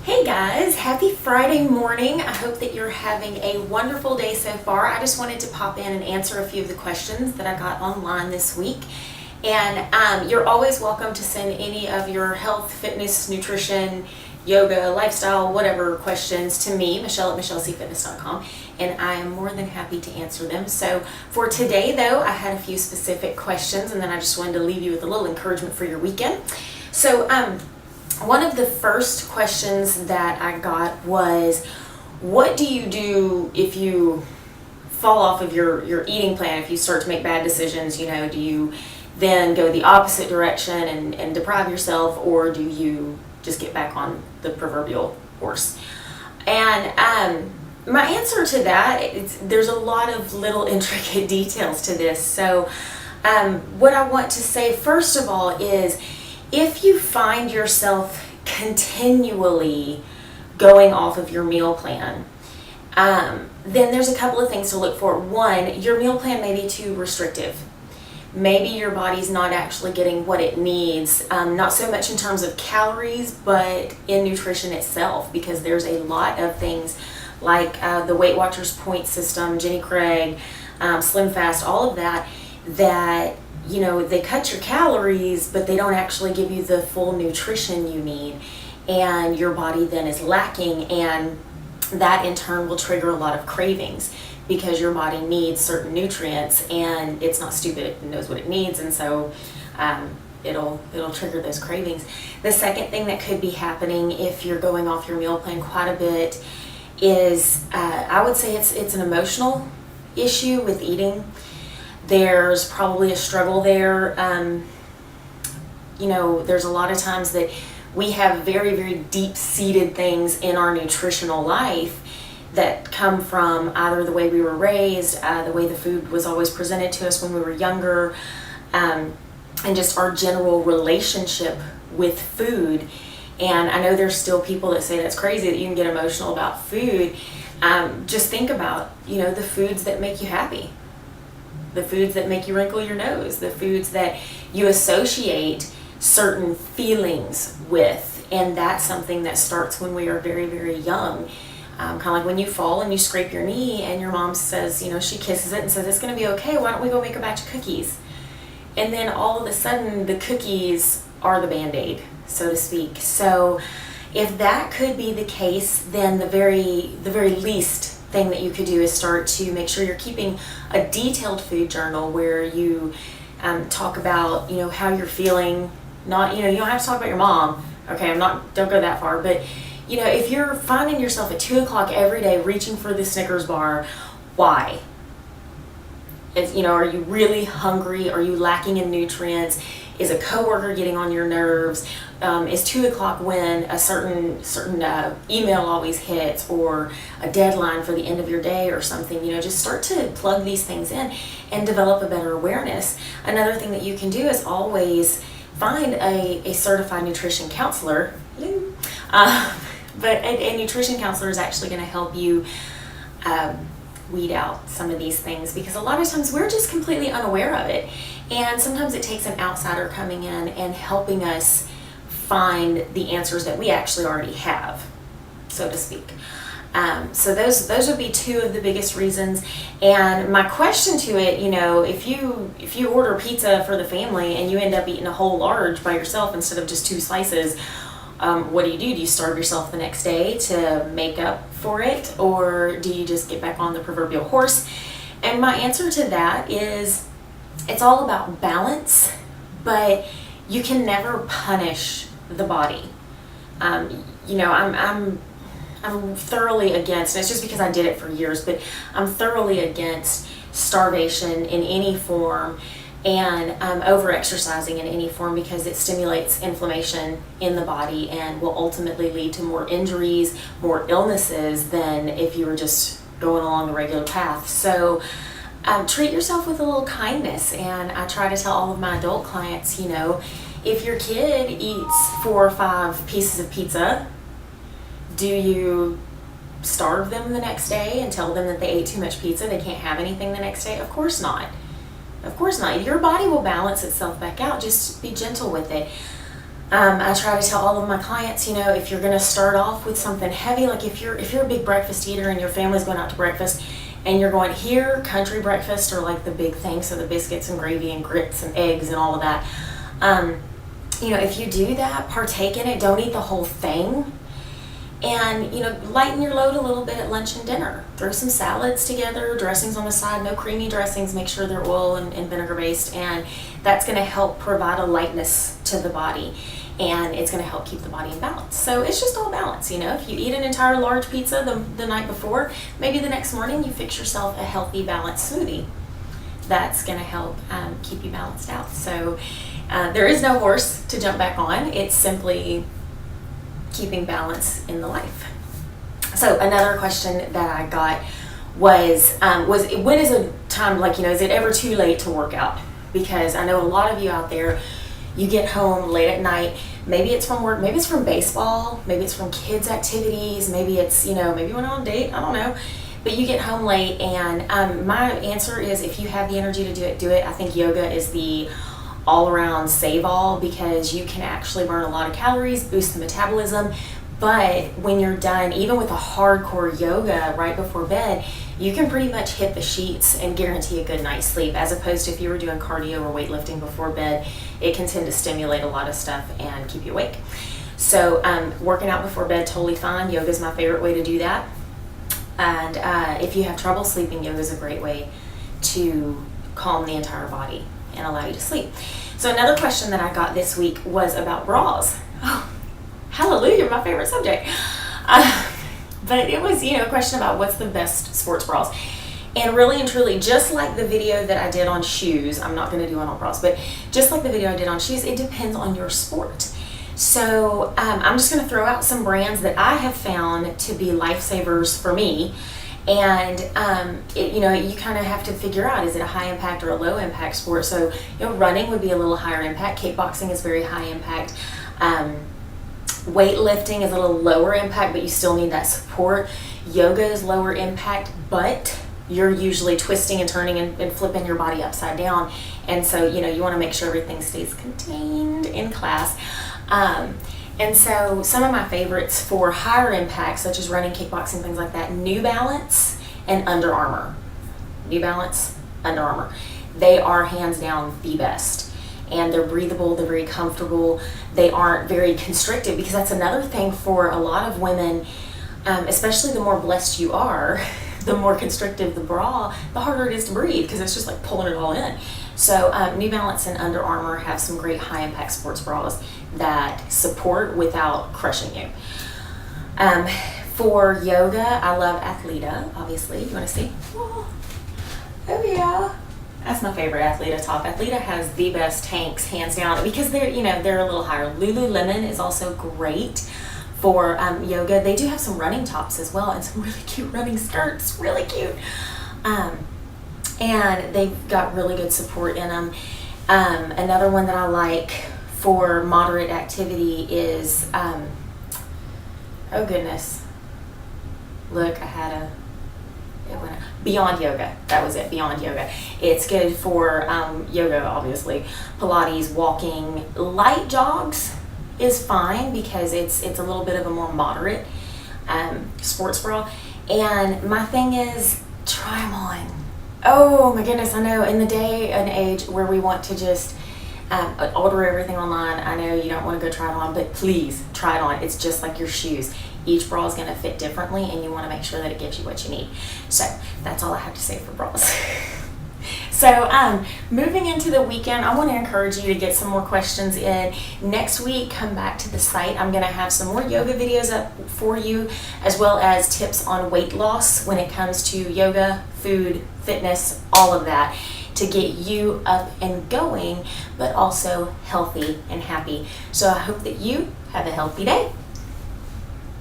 Hey guys, happy Friday morning. I hope that you're having a wonderful day so far. I just wanted to pop in and answer a few of the questions that I got online this week. And you're always welcome to send any of your health, fitness, nutrition, yoga, lifestyle, whatever questions to me, Michelle at michellecfitness.com, and I am more than happy to answer them. So for today though, I had a few specific questions, and then I just wanted to leave you with a little encouragement for your weekend. So one of the first questions that I got was, what do you do if you fall off of your eating plan? If you start to make bad decisions, do you then go the opposite direction and deprive yourself, or do you just get back on the proverbial horse? And my answer to that, there's a lot of little intricate details to this. So what I want to say first of all is, if you find yourself continually going off of your meal plan, then there's a couple of things to look for. One, your meal plan may be too restrictive. Maybe your body's not actually getting what it needs, not so much in terms of calories, but in nutrition itself, because there's a lot of things like the Weight Watchers point system, Jenny Craig, Slim Fast, all of that they cut your calories, but they don't actually give you the full nutrition you need, and your body then is lacking, and that in turn will trigger a lot of cravings, because your body needs certain nutrients, and it's not stupid, it knows what it needs, and so it'll trigger those cravings. The second thing that could be happening if you're going off your meal plan quite a bit is, I would say it's an emotional issue with eating. There's probably a struggle there. There's a lot of times that we have very, very deep-seated things in our nutritional life that come from either the way we were raised, the way the food was always presented to us when we were younger, and just our general relationship with food. And I know there's still people that say that's crazy that you can get emotional about food. Just think about, the foods that make you happy, the foods that make you wrinkle your nose, the foods that you associate certain feelings with. And that's something that starts when we are very, very young. Kind of like when you fall and you scrape your knee and your mom says, she kisses it and says, it's going to be okay, why don't we go make a batch of cookies? And then all of a sudden the cookies are the Band-Aid, so to speak. So if that could be the case, then the very least thing that you could do is start to make sure you're keeping a detailed food journal where you talk about how you're feeling. Not you don't have to talk about your mom, okay, don't go that far, but if you're finding yourself at 2:00 every day reaching for the Snickers bar, why? Are you really hungry? Are you lacking in nutrients? Is a coworker getting on your nerves? Is 2:00 when a certain email always hits, or a deadline for the end of your day or something? Just start to plug these things in and develop a better awareness. Another thing that you can do is always find a certified nutrition counselor. But a nutrition counselor is actually going to help you weed out some of these things, because a lot of times we're just completely unaware of it, and sometimes it takes an outsider coming in and helping us find the answers that we actually already have, so to speak. So those would be two of the biggest reasons. And my question to it, if you order pizza for the family and you end up eating a whole large by yourself instead of just 2 slices, what do? Do you starve yourself the next day to make up for it, or do you just get back on the proverbial horse? And my answer to that is, it's all about balance, but you can never punish the body. I'm thoroughly against, and it's just because I did it for years, but I'm thoroughly against starvation in any form, and over-exercising in any form, because it stimulates inflammation in the body and will ultimately lead to more injuries, more illnesses, than if you were just going along the regular path. So treat yourself with a little kindness. And I try to tell all of my adult clients, if your kid eats 4 or 5 pieces of pizza, do you starve them the next day and tell them that they ate too much pizza, they can't have anything the next day? Of course not. Of course not. Your body will balance itself back out. Just be gentle with it. I try to tell all of my clients, if you're going to start off with something heavy, like if you're a big breakfast eater and your family's going out to breakfast and you're going here, country breakfast are like the big thing, so the biscuits and gravy and grits and eggs and all of that. If you do that, partake in it, don't eat the whole thing. And, lighten your load a little bit at lunch and dinner. Throw some salads together, dressings on the side, no creamy dressings, make sure they're oil and vinegar based, and that's going to help provide a lightness to the body, and it's going to help keep the body in balance. So it's just all balance, If you eat an entire large pizza the night before, maybe the next morning you fix yourself a healthy, balanced smoothie. That's going to help keep you balanced out. So there is no horse to jump back on. It's simply keeping balance in the life. So another question that I got was when is a time, is it ever too late to work out? Because I know a lot of you out there, you get home late at night, maybe it's from work, maybe it's from baseball, maybe it's from kids' activities, maybe it's, maybe you went on a date, I don't know. But you get home late, and my answer is if you have the energy to do it, do it. I think yoga is the all-around save-all because you can actually burn a lot of calories, boost the metabolism, but when you're done, even with a hardcore yoga right before bed, you can pretty much hit the sheets and guarantee a good night's sleep, as opposed to if you were doing cardio or weightlifting before bed, it can tend to stimulate a lot of stuff and keep you awake. So working out before bed, totally fine. Yoga is my favorite way to do that. And if you have trouble sleeping, yoga is a great way to calm the entire body and allow you to sleep. So another question that I got this week was about bras. Oh, hallelujah, my favorite subject. But it was, a question about what's the best sports bras. And really and truly, just like the video that I did on shoes, I'm not going to do one on bras, but just like the video I did on shoes, it depends on your sport. So I'm just going to throw out some brands that I have found to be lifesavers for me. And you kind of have to figure out, is it a high impact or a low impact sport? So running would be a little higher impact. Kickboxing is very high impact. Weightlifting is a little lower impact, but you still need that support. Yoga is lower impact, but you're usually twisting and turning and flipping your body upside down, and so you want to make sure everything stays contained in class. And so some of my favorites for higher impact, such as running, kickboxing, things like that, New Balance and Under Armour. New Balance, Under Armour. They are hands down the best. And they're breathable, they're very comfortable, they aren't very constrictive, because that's another thing for a lot of women, especially the more blessed you are, the more constrictive the bra, the harder it is to breathe, because it's just like pulling it all in. So New Balance and Under Armour have some great high impact sports bras that support without crushing you. For yoga, I love Athleta, obviously. You want to see? Oh yeah. That's my favorite Athleta top. Athleta has the best tanks, hands down, because they're a little higher. Lululemon is also great for yoga. They do have some running tops as well, and some really cute running skirts, really cute. And they've got really good support in them. Another one that I like for moderate activity is, oh goodness, look, Beyond Yoga. That was it, Beyond Yoga. It's good for yoga, obviously, Pilates, walking. Light jogs is fine because it's a little bit of a more moderate sports bra. And my thing is, try them on. Oh my goodness, I know in the day and age where we want to just order everything online, I know you don't want to go try it on, but please try it on. It's just like your shoes. Each bra is going to fit differently, and you want to make sure that it gives you what you need. So that's all I have to say for bras. So moving into the weekend, I want to encourage you to get some more questions in. Next week, come back to the site. I'm going to have some more yoga videos up for you, as well as tips on weight loss when it comes to yoga, food, fitness, all of that, to get you up and going, but also healthy and happy. So I hope that you have a healthy day.